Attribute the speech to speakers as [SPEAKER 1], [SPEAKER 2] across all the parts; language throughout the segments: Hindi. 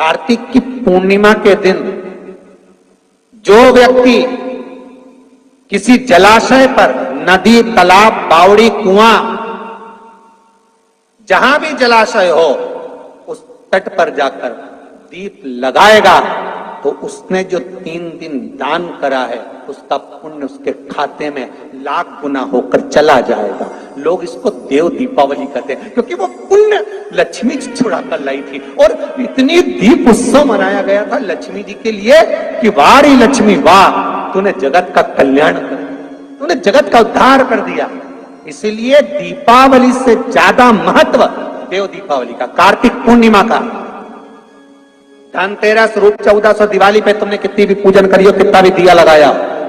[SPEAKER 1] कार्तिक की पूर्णिमा के दिन जो व्यक्ति किसी जलाशय पर, नदी, तालाब, बावड़ी, कुआं, जहां भी जलाशय हो, उस तट पर जाकर दीप लगाएगा तो उसने जो 3 दिन दान करा है उसका पुण्य उसके खाते में लाख गुना होकर चला जाएगा। लोग इसको देव दीपावली कहते हैं क्योंकि वो पुण्य लक्ष्मी जी छुड़ा कर लाई थी और इतनी दीप उत्सव मनाया गया था लक्ष्मी जी के लिए कि वाह रे लक्ष्मी वाह, तूने जगत का कल्याण कर दिया, तूने जगत का उद्धार कर दिया। इसीलिए दीपावली से ज्यादा महत्व देव दीपावली का, कार्तिक पूर्णिमा का। धनतेरस, रूप चौदस और दिवाली पे तुमने कितनी भी पूजन करी हो, कितना भी दिया लगाया,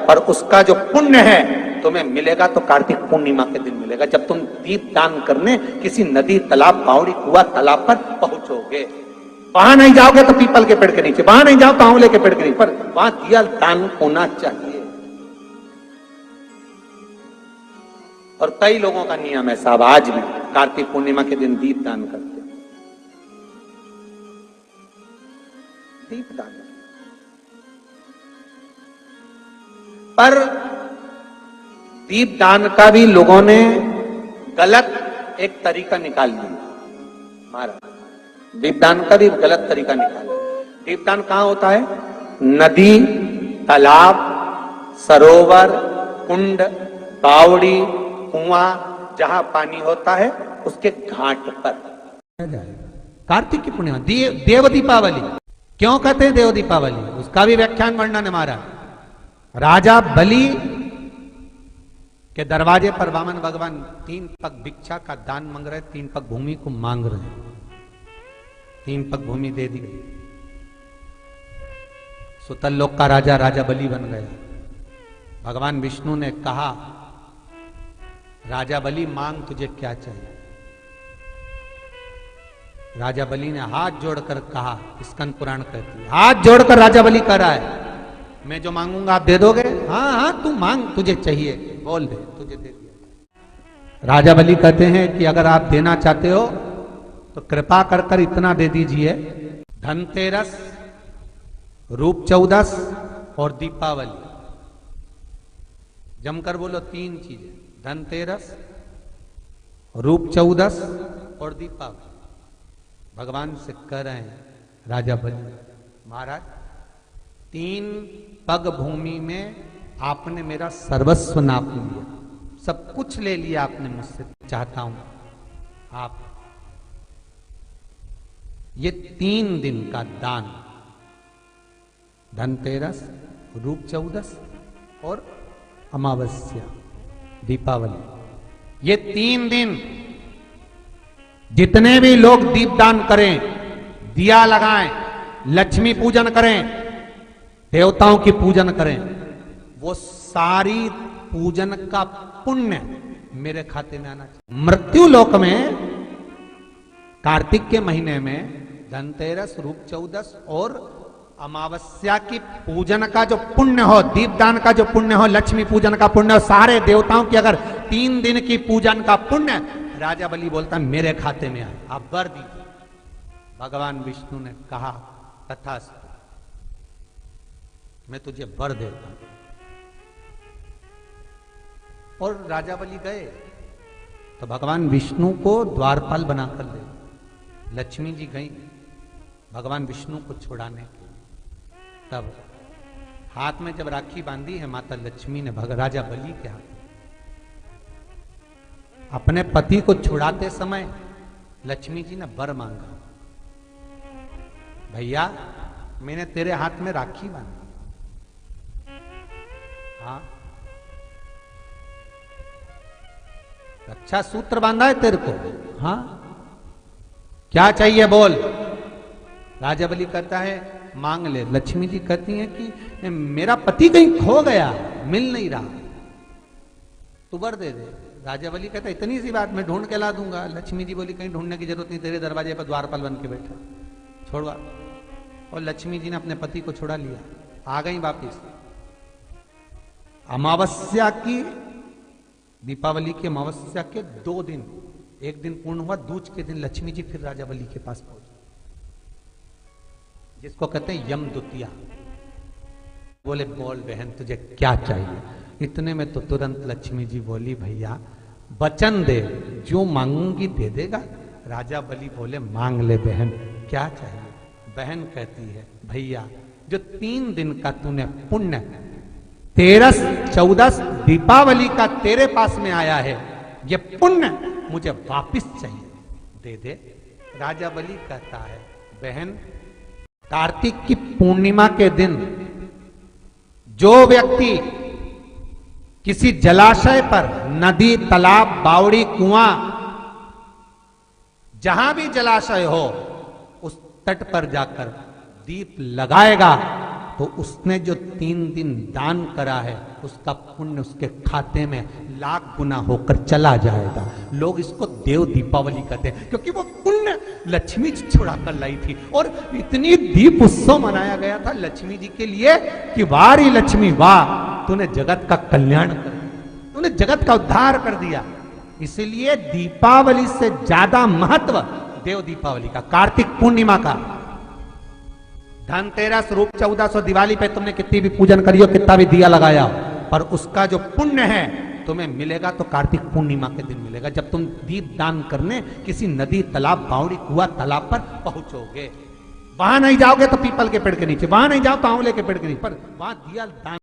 [SPEAKER 1] और उसका जो पुण्य है तुम्हें मिलेगा तो कार्तिक पूर्णिमा के दिन मिलेगा, जब तुम दीप दान करने किसी नदी, तालाब, बावड़ी, कुआं, तालाब पर पहुंचोगे। वहां नहीं जाओगे तो पीपल के पेड़ के नीचे, वहां नहीं जाओ तो आंवले के पेड़ के नीचे, पर वहां दिया दान होना चाहिए। और कई लोगों का नियम है साहब, आज भी कार्तिक पूर्णिमा के दिन दीप दान करते हैं, दीप दान। पर दीप दान का भी लोगों ने गलत एक तरीका निकाल लिया महाराज। दीपदान का भी गलत तरीका निकाला। दीपदान कहां होता है? नदी, तालाब, सरोवर, कुंड, बावड़ी, कुआं, जहां पानी होता है उसके घाट पर।
[SPEAKER 2] कार्तिक की पूर्णिमा देव दीपावली क्यों कहते हैं? देव दीपावली उसका भी व्याख्यान वर्णन हमारा। राजा बलि के दरवाजे पर वामन भगवान 3 पग भिक्षा का दान मांग रहे, 3 पग भूमि को मांग रहे, 3 पग भूमि दे दी गई। सुतल लोक का राजा राजा बलि बन गया। भगवान विष्णु ने कहा, राजा बलि मांग तुझे क्या चाहिए? राजा बलि ने हाथ जोड़कर कहा, स्कंद पुराण कहती है, हाथ जोड़कर राजा बलि कह रहा है, मैं जो मांगूंगा आप दे दोगे? हाँ हाँ तू मांग, तुझे चाहिए बोल दे, तुझे दे दिया। राजा बलि कहते हैं कि अगर आप देना चाहते हो तो कृपा कर कर इतना दे दीजिए, धनतेरस, रूप चौदस और दीपावली, जमकर बोलो 3 चीजें, धनतेरस, रूप चौदस और दीपावली। भगवान से कह रहे हैं राजा बलि, महाराज 3 पग भूमि में आपने मेरा सर्वस्व नाप लिया, सब कुछ ले लिया आपने मुझसे, चाहता हूं आप ये 3 दिन का दान, धनतेरस, रूप चौदस और अमावस्या, दीपावली, ये 3 दिन जितने भी लोग दीपदान करें, दिया लगाएं, लक्ष्मी पूजन करें, देवताओं की पूजन करें, वो सारी पूजन का पुण्य मेरे खाते में आना चाहिए। मृत्यु लोक में कार्तिक के महीने में धनतेरस, रूप चौदस और अमावस्या की पूजन का जो पुण्य हो, दीपदान का जो पुण्य हो, लक्ष्मी पूजन का पुण्य हो, सारे देवताओं की अगर 3 दिन की पूजन का पुण्य, राजा बलि बोलता मेरे खाते में आए, आप वर दीजिए। भगवान विष्णु ने कहा तथास्तु, मैं तुझे वर देता हूं। और राजा बलि गए तो भगवान विष्णु को द्वारपाल बनाकर ले, लक्ष्मी जी गई भगवान विष्णु को छुड़ाने के लिए। तब हाथ में जब राखी बांधी है माता लक्ष्मी ने राजा बलि के हाथ, अपने पति को छुड़ाते समय लक्ष्मी जी ने वर मांगा, भैया मैंने तेरे हाथ में राखी बांधी, हाँ अच्छा सूत्र बांधा है तेरे को, हाँ क्या चाहिए बोल? राजा बलि कहता है मांग ले। लक्ष्मी जी कहती हैं कि मेरा पति कहीं खो गया, मिल नहीं रहा, तू वर दे दे। राजा बलि कहता है इतनी सी बात, मैं ढूंढ के ला दूंगा। लक्ष्मी जी बोली कहीं ढूंढने की जरूरत नहीं, तेरे दरवाजे पर द्वारपाल बन के बैठा, छोड़वा। और लक्ष्मी जी ने अपने पति को छुड़ा लिया, आ गई वापिस। अमावस्या की, दीपावली की अमावस्या के 2 दिन, एक दिन पूर्ण हुआ, दूज के दिन लक्ष्मी जी फिर राजा बलि के पास पहुंचे। जिसको कहते हैं यम द्वितीया। बोले बोल बहन तुझे क्या चाहिए? इतने में तो तुरंत लक्ष्मी जी बोली भैया वचन दे, जो मांगूंगी दे देगा। राजा बलि बोले मांग ले बहन, क्या चाहिए? बहन कहती है भैया जो 3 दिन का तूने पुण्य 13 14 दीपावली का तेरे पास में आया है, ये पुण्य मुझे वापस चाहिए, दे दे। राजा बलि कहता है बहन कार्तिक की पूर्णिमा के दिन जो व्यक्ति किसी जलाशय पर, नदी, तालाब, बावड़ी, कुआं, जहां भी जलाशय हो उस तट पर जाकर दीप लगाएगा तो उसने जो 3 दिन दान करा है उसका पुण्य उसके खाते में लाख गुना होकर चला जाएगा। लोग इसको देव दीपावली कहते हैं क्योंकि वो पुण्य लक्ष्मी जी छुड़ा कर लाई थी और इतनी दीप उत्सव मनाया गया था लक्ष्मी जी के लिए कि वारी लक्ष्मी वाह, तूने जगत का कल्याण कर दिया, तूने जगत का उद्धार कर दिया। इसलिए दीपावली से ज्यादा महत्व देव दीपावली का, कार्तिक पूर्णिमा का। धनतेरस, रूप 1400, दिवाली पे तुमने कितनी भी पूजन करी हो, कितना भी दिया लगाया हो, पर उसका जो पुण्य है तुम्हें मिलेगा तो कार्तिक पूर्णिमा के दिन मिलेगा, जब तुम दीप दान करने किसी नदी, तालाब, बावड़ी, कुआं, तालाब पर पहुंचोगे। वहां नहीं जाओगे तो पीपल के पेड़ के नीचे, वहां नहीं जाओ तो आंवले के पेड़ के नीचे, पर वहां दिया दान